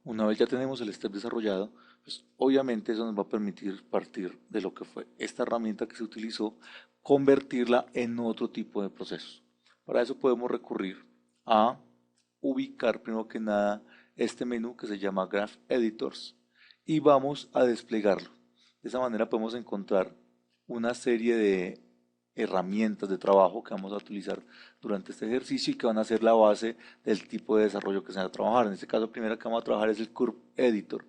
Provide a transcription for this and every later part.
Una vez ya tenemos el step desarrollado, pues obviamente eso nos va a permitir partir de lo que fue esta herramienta que se utilizó, convertirla en otro tipo de procesos. Para eso podemos recurrir a ubicar primero que nada este menú que se llama Graph Editors y vamos a desplegarlo. De esa manera podemos encontrar una serie de herramientas de trabajo que vamos a utilizar durante este ejercicio y que van a ser la base del tipo de desarrollo que se va a trabajar. En este caso, la primera que vamos a trabajar es el Curve Editor.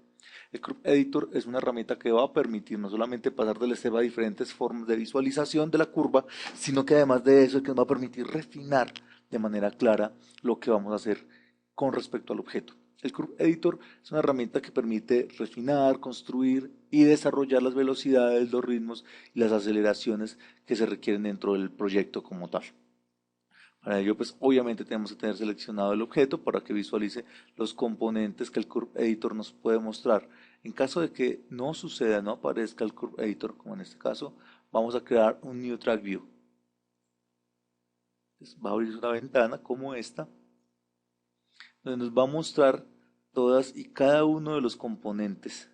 El Curve Editor es una herramienta que va a permitir no solamente pasar del step a diferentes formas de visualización de la curva, sino que además de eso, es que nos va a permitir refinar de manera clara lo que vamos a hacer con respecto al objeto. El Curve Editor es una herramienta que permite refinar, construir y desarrollar las velocidades, los ritmos y las aceleraciones que se requieren dentro del proyecto como tal. Para ello, pues obviamente tenemos que tener seleccionado el objeto para que visualice los componentes que el Curve Editor nos puede mostrar. En caso de que no suceda, no aparezca el Curve Editor, como en este caso, vamos a crear un New Track View. Entonces, va a abrir una ventana como esta, donde nos va a mostrar todas y cada uno de los componentes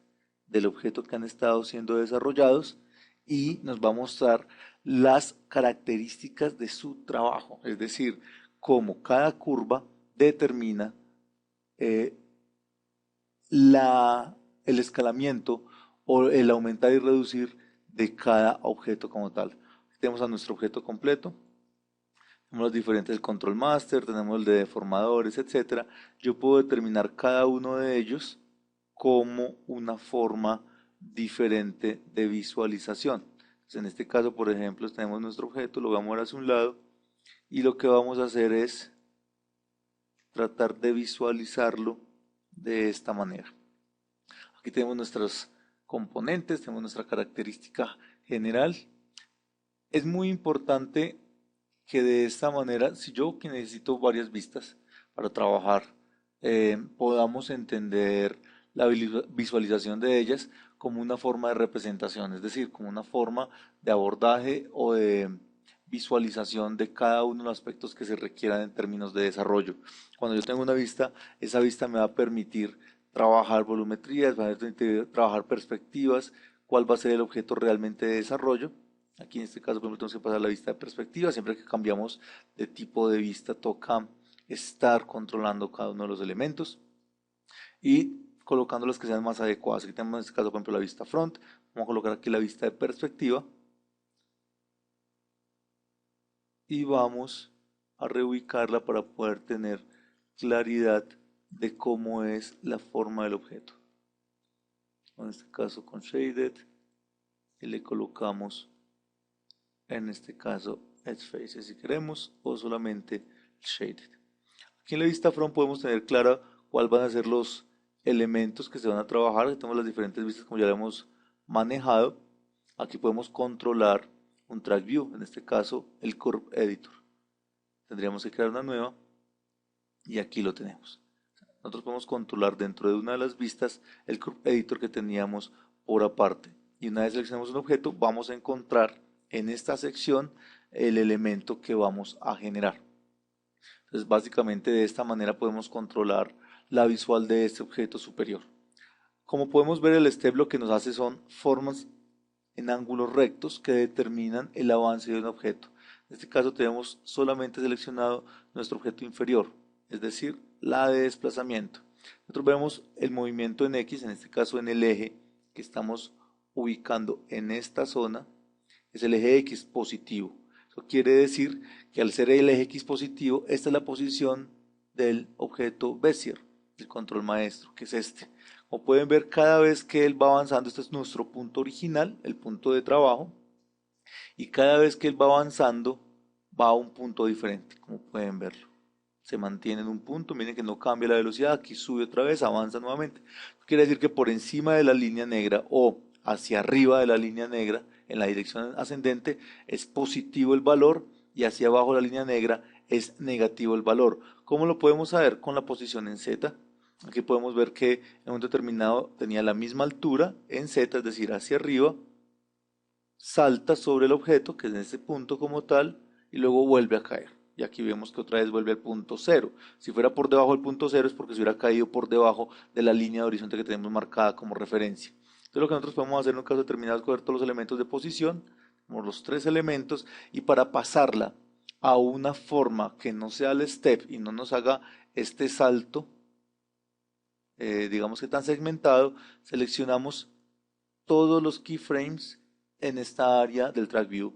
del objeto que han estado siendo desarrollados y nos va a mostrar las características de su trabajo, es decir, cómo cada curva determina eh, la, el escalamiento o el aumentar y reducir de cada objeto como tal. Aquí tenemos a nuestro objeto completo, tenemos los diferentes control master, tenemos el de deformadores, etcétera. Yo puedo determinar cada uno de ellos como una forma diferente de visualización. Entonces, en este caso, por ejemplo, tenemos nuestro objeto, lo vamos a mover hacia un lado y lo que vamos a hacer es tratar de visualizarlo de esta manera. Aquí tenemos nuestros componentes, tenemos nuestra característica general. Es muy importante que de esta manera, si yo que necesito varias vistas para trabajar, podamos entender la visualización de ellas como una forma de representación, es decir, como una forma de abordaje o de visualización de cada uno de los aspectos que se requieran en términos de desarrollo. Cuando yo tengo una vista, esa vista me va a permitir trabajar volumetrías, va a permitir trabajar perspectivas, cuál va a ser el objeto realmente de desarrollo. Aquí en este caso, por ejemplo, tenemos que pasar la vista de perspectiva. Siempre que cambiamos de tipo de vista, toca estar controlando cada uno de los elementos y colocando las que sean más adecuadas. Aquí tenemos en este caso, por ejemplo, la vista front. Vamos a colocar aquí la vista de perspectiva y vamos a reubicarla para poder tener claridad de cómo es la forma del objeto. En este caso con Shaded y le colocamos en este caso Edge Faces si queremos o solamente Shaded. Aquí en la vista front podemos tener clara cuáles van a ser los elementos que se van a trabajar. Aquí tenemos las diferentes vistas como ya lo hemos manejado. Aquí podemos controlar un track view, en este caso el Curve Editor. Tendríamos que crear una nueva y aquí lo tenemos. Nosotros podemos controlar dentro de una de las vistas el Curve Editor que teníamos por aparte. Y una vez seleccionamos un objeto, vamos a encontrar en esta sección el elemento que vamos a generar. Entonces, básicamente de esta manera podemos controlar la visual de este objeto superior. Como podemos ver, el step lo que nos hace son formas en ángulos rectos que determinan el avance de un objeto. En este caso tenemos solamente seleccionado nuestro objeto inferior, es decir, la de desplazamiento. Nosotros vemos el movimiento en X, en este caso en el eje que estamos ubicando en esta zona, es el eje X positivo. Eso quiere decir que al ser el eje X positivo, esta es la posición del objeto Bezier, del control maestro, que es este. Como pueden ver, cada vez que él va avanzando, este es nuestro punto original, el punto de trabajo, y cada vez que él va avanzando, va a un punto diferente, como pueden verlo. Se mantiene en un punto, miren que no cambia la velocidad, aquí sube otra vez, avanza nuevamente. Quiere decir que por encima de la línea negra o hacia arriba de la línea negra, en la dirección ascendente, es positivo el valor y hacia abajo de la línea negra es negativo el valor. ¿Cómo lo podemos saber? Con la posición en Z. Aquí podemos ver que en un determinado tenía la misma altura en Z, es decir, hacia arriba, salta sobre el objeto, que es en este punto como tal, y luego vuelve a caer. y aquí vemos que otra vez vuelve al punto cero. Si fuera por debajo del punto cero es porque se hubiera caído por debajo de la línea de horizonte que tenemos marcada como referencia. Entonces lo que nosotros podemos hacer en un caso determinado es coger todos los elementos de posición, como los tres elementos, y para pasarla a una forma que no sea el step y no nos haga este salto, digamos que tan segmentado, seleccionamos todos los keyframes en esta área del track view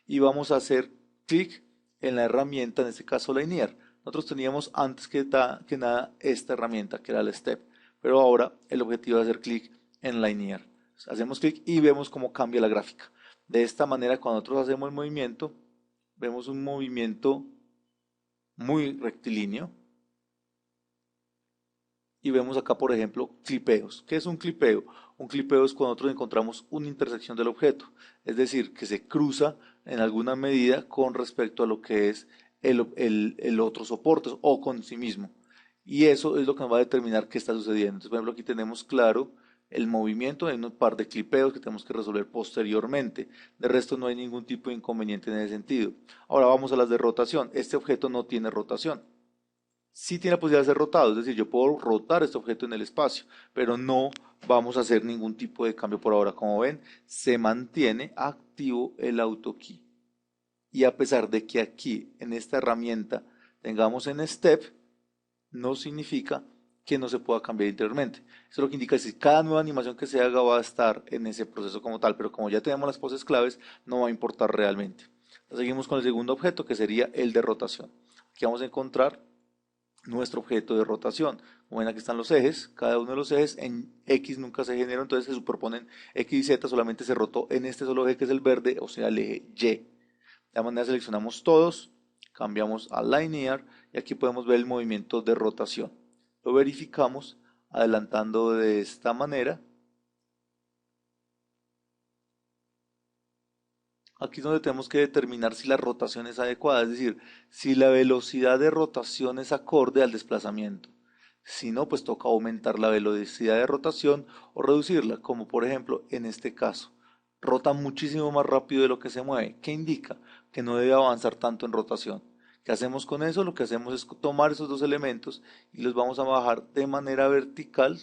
y vamos a hacer clic en la herramienta, en este caso Linear. Nosotros teníamos antes que nada esta herramienta que era el step, pero ahora el objetivo es hacer clic en Linear. Hacemos clic y vemos cómo cambia la gráfica. De esta manera, cuando nosotros hacemos el movimiento, vemos un movimiento muy rectilíneo. Y vemos acá, por ejemplo, clipeos. ¿Qué es un clipeo? Un clipeo es cuando nosotros encontramos una intersección del objeto, es decir, que se cruza en alguna medida con respecto a lo que es el otro soporte o con sí mismo. Y eso es lo que nos va a determinar qué está sucediendo. Entonces, por ejemplo, aquí tenemos claro el movimiento, hay un par de clipeos que tenemos que resolver posteriormente. De resto no hay ningún tipo de inconveniente en ese sentido. Ahora vamos a las de rotación. Este objeto no tiene rotación. Sí tiene la posibilidad de ser rotado, es decir, yo puedo rotar este objeto en el espacio, pero no vamos a hacer ningún tipo de cambio por ahora. Como ven, se mantiene activo el AutoKey. Y a pesar de que aquí, en esta herramienta, tengamos en Step, no significa que no se pueda cambiar interiormente. Eso es lo que indica que cada nueva animación que se haga va a estar en ese proceso como tal, pero como ya tenemos las poses claves, no va a importar realmente. Entonces seguimos con el segundo objeto, que sería el de rotación. Aquí vamos a encontrar nuestro objeto de rotación. Como ven, aquí están los ejes, cada uno de los ejes en X nunca se generó, entonces se superponen X y Z, solamente se rotó en este solo eje que es el verde, o sea el eje Y. De la manera seleccionamos todos, cambiamos a Linear y aquí podemos ver el movimiento de rotación. Lo verificamos adelantando de esta manera. Aquí es donde tenemos que determinar si la rotación es adecuada, es decir, si la velocidad de rotación es acorde al desplazamiento. Si no, pues toca aumentar la velocidad de rotación o reducirla, como por ejemplo en este caso. Rota muchísimo más rápido de lo que se mueve. ¿Qué indica? Que no debe avanzar tanto en rotación. ¿Qué hacemos con eso? Lo que hacemos es tomar esos dos elementos y los vamos a bajar de manera vertical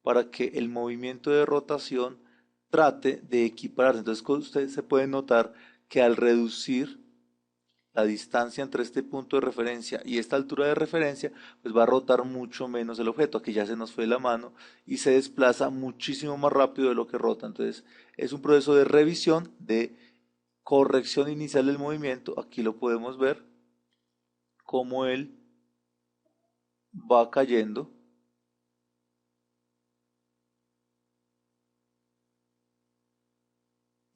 para que el movimiento de rotación trate de equipararse. Entonces usted se puede notar que al reducir la distancia entre este punto de referencia y esta altura de referencia, pues va a rotar mucho menos el objeto. Aquí ya se nos fue la mano y se desplaza muchísimo más rápido de lo que rota. Entonces es un proceso de revisión, de corrección inicial del movimiento. Aquí lo podemos ver cómo él va cayendo.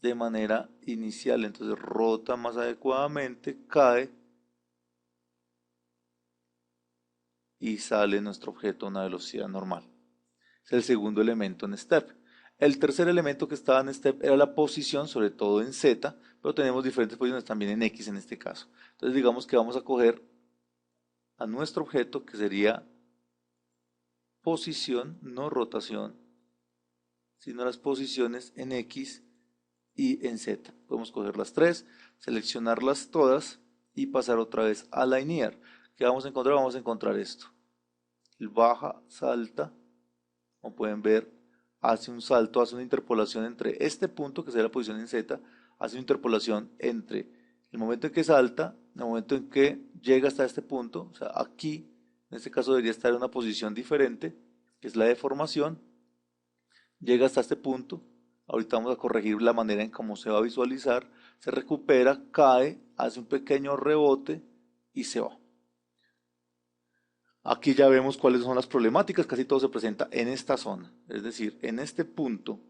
De manera inicial, entonces rota más adecuadamente, cae y sale nuestro objeto a una velocidad normal. Es el segundo elemento en step. El tercer elemento que estaba en step era la posición, sobre todo en Z, pero tenemos diferentes posiciones también en X en este caso. Entonces digamos que vamos a coger a nuestro objeto que sería posición, no rotación, sino las posiciones en X y en Z. Podemos coger las tres, seleccionarlas todas y pasar otra vez a Linear. ¿Qué vamos a encontrar? Vamos a encontrar esto. El baja, salta, como pueden ver, hace un salto, hace una interpolación entre este punto, que sería la posición en Z, hace una interpolación entre el momento en que salta, el momento en que llega hasta este punto, o sea, aquí, en este caso debería estar en una posición diferente, que es la deformación, llega hasta este punto, ahorita vamos a corregir la manera en cómo se va a visualizar, se recupera, cae, hace un pequeño rebote y se va. Aquí ya vemos cuáles son las problemáticas, casi todo se presenta en esta zona, es decir, en este punto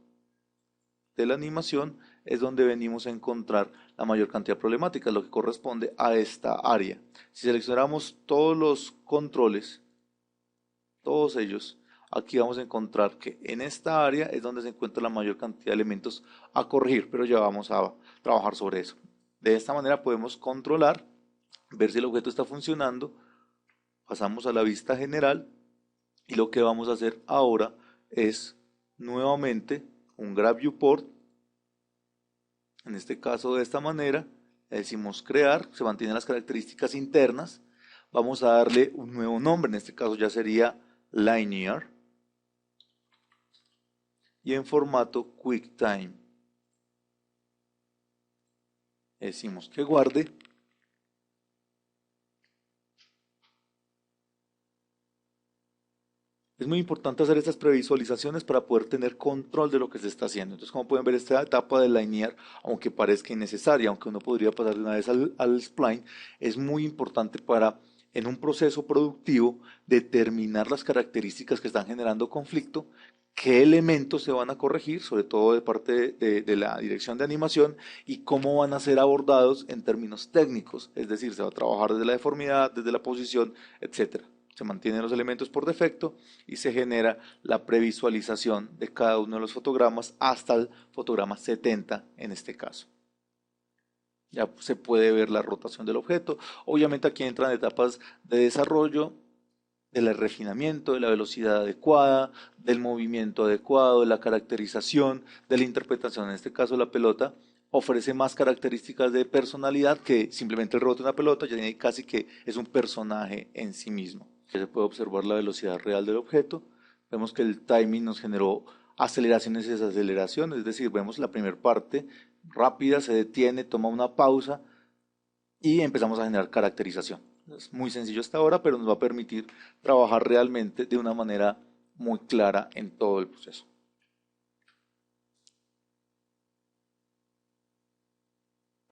de la animación es donde venimos a encontrar la mayor cantidad de problemáticas, lo que corresponde a esta área. Si seleccionamos todos los controles, todos ellos, aquí vamos a encontrar que en esta área es donde se encuentra la mayor cantidad de elementos a corregir, pero ya vamos a trabajar sobre eso. De esta manera podemos controlar, ver si el objeto está funcionando, pasamos a la vista general y lo que vamos a hacer ahora es nuevamente un Grab Viewport, en este caso de esta manera, Le decimos crear, se mantienen las características internas. Vamos a darle un nuevo nombre, en este caso ya sería linear. Y en formato QuickTime. Le decimos que guarde. Es muy importante hacer estas previsualizaciones para poder tener control de lo que se está haciendo. Entonces, como pueden ver, esta etapa de linear, aunque parezca innecesaria, aunque uno podría pasar de una vez al spline, es muy importante para, en un proceso productivo, determinar las características que están generando conflicto, qué elementos se van a corregir, sobre todo de parte de la dirección de animación, y cómo van a ser abordados en términos técnicos. Es decir, se va a trabajar desde la deformidad, desde la posición, etcétera. Se mantienen los elementos por defecto y se genera la previsualización de cada uno de los fotogramas hasta el fotograma 70 en este caso. Ya se puede ver la rotación del objeto. Obviamente aquí entran etapas de desarrollo, del refinamiento, de la velocidad adecuada, del movimiento adecuado, de la caracterización, de la interpretación. En este caso la pelota ofrece más características de personalidad que simplemente el rebote de una pelota, ya tiene casi que es un personaje en sí mismo. Se puede observar la velocidad real del objeto. Vemos que el timing nos generó aceleraciones y desaceleraciones, es decir, vemos la primera parte rápida, se detiene, toma una pausa y empezamos a generar caracterización. Es muy sencillo hasta ahora, pero nos va a permitir trabajar realmente de una manera muy clara en todo el proceso.